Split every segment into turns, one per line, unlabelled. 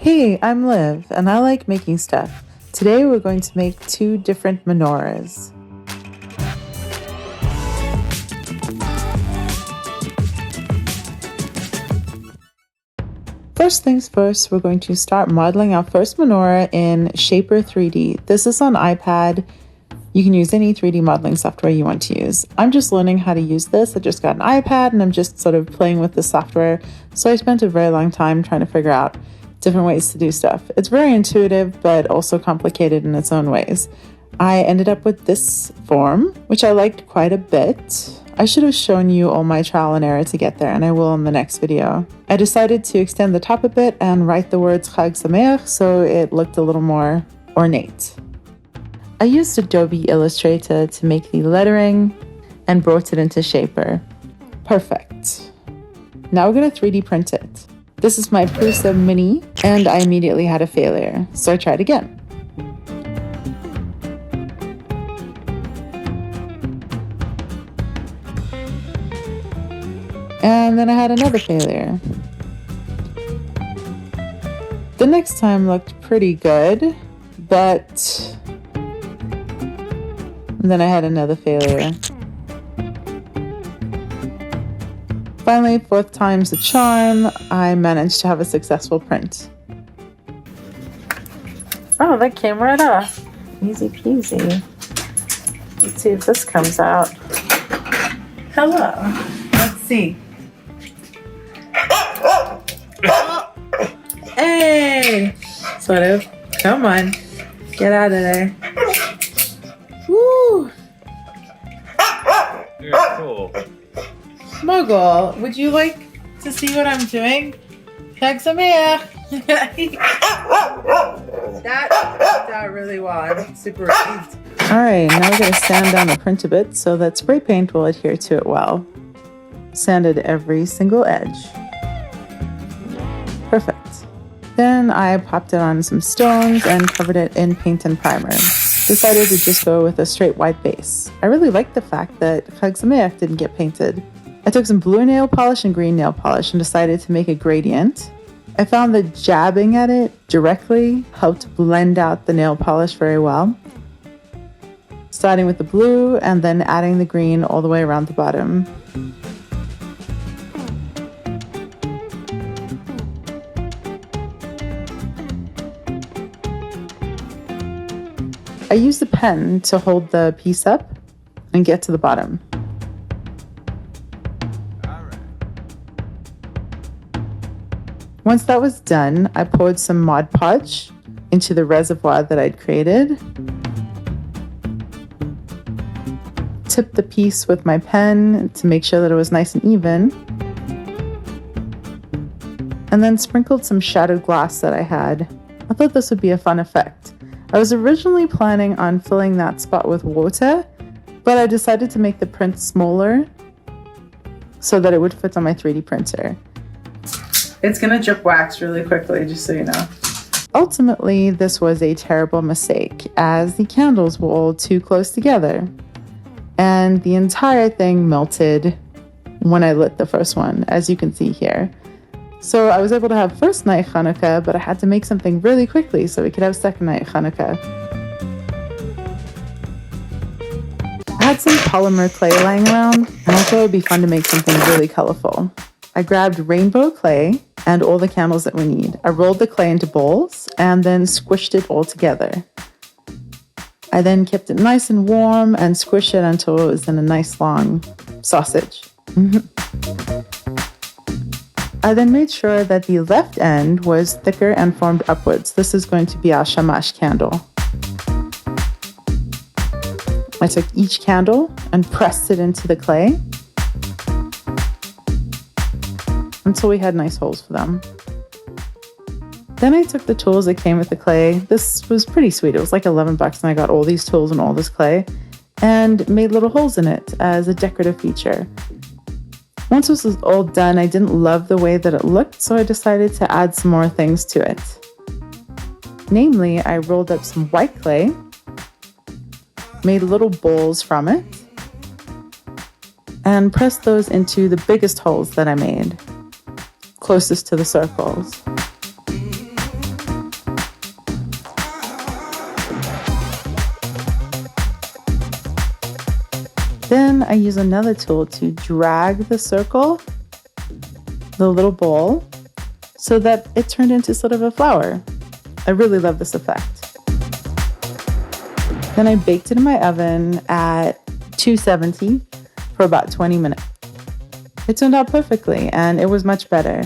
Hey, I'm Liv, and I like making stuff. Today we're going to make 2 different menorahs. First things first, we're going to start modeling our first menorah in Shaper 3D. This is on iPad. You can use any 3D modeling software you want to use. I'm just learning how to use this. I just got an iPad and I'm just sort of playing with the software. So I spent a very long time trying to figure out different ways to do stuff. It's very intuitive, but also complicated in its own ways. I ended up with this form, which I liked quite a bit. I should have shown you all my trial and error to get there, and I will in the next video. I decided to extend the top a bit and write the words Chag Sameach so it looked a little more ornate. I used Adobe Illustrator to make the lettering and brought it into Shaper. Perfect. Now we're going to 3D print it. This is my Prusa Mini, and I immediately had a failure, so I tried again. And then I had another failure. The next time looked pretty good, but then I had another failure. Finally, 4th time's the charm, I managed to have a successful print. Oh, that came right off. Easy peasy. Let's see if this comes out. Hello. Let's see. Hey! Sort of. Come on. Get out of there. Woo!
You're cool.
Mogul, would you like to see what I'm doing? Chag Sameach! That really well. I'm super relieved. Alright, now we're going to sand down the print a bit so that spray paint will adhere to it well. Sanded every single edge. Perfect. Then I popped it on some stones and covered it in paint and primer. Decided to just go with a straight white base. I really liked the fact that Chag Sameach didn't get painted. I took some blue nail polish and green nail polish and decided to make a gradient. I found that jabbing at it directly helped blend out the nail polish very well. Starting with the blue and then adding the green all the way around the bottom. I used a pen to hold the piece up and get to the bottom. Once that was done, I poured some Mod Podge into the reservoir that I'd created. Tipped the piece with my pen to make sure that it was nice and even. And then sprinkled some shattered glass that I had. I thought this would be a fun effect. I was originally planning on filling that spot with water, but I decided to make the print smaller so that it would fit on my 3D printer. It's gonna drip wax really quickly, just so you know. Ultimately, this was a terrible mistake, as the candles were all too close together. And the entire thing melted when I lit the first one, as you can see here. So I was able to have first night Chanukah, but I had to make something really quickly so we could have second night Chanukah. I had some polymer clay lying around, and I thought it would be fun to make something really colorful. I grabbed rainbow clay and all the candles that we need. I rolled the clay into balls and then squished it all together. I then kept it nice and warm and squished it until it was in a nice long sausage. I then made sure that the left end was thicker and formed upwards. This is going to be our shamash candle. I took each candle and pressed it into the clay until we had nice holes for them. Then I took the tools that came with the clay. This was pretty sweet. It was like $11 and I got all these tools and all this clay and made little holes in it as a decorative feature. Once this was all done, I didn't love the way that it looked, so I decided to add some more things to it. Namely, I rolled up some white clay, made little balls from it, and pressed those into the biggest holes that I made, closest to the circles. then I use another tool to drag the circle, the little bowl, so that it turned into sort of a flower. I really love this effect. Then I baked it in my oven at 270 for about 20 minutes. It turned out perfectly, and it was much better.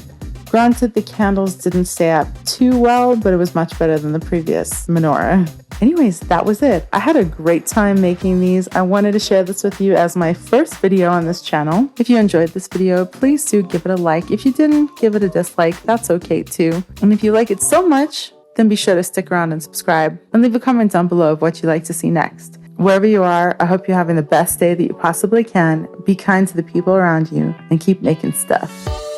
Granted, the candles didn't stay up too well, but it was much better than the previous menorah. Anyways, that was it. I had a great time making these. I wanted to share this with you as my first video on this channel. If you enjoyed this video, please do give it a like. If you didn't, give it a dislike. That's okay too. And if you like it so much, then be sure to stick around and subscribe, and leave a comment down below of what you'd like to see next. Wherever you are, I hope you're having the best day that you possibly can. Be kind to the people around you and keep making stuff.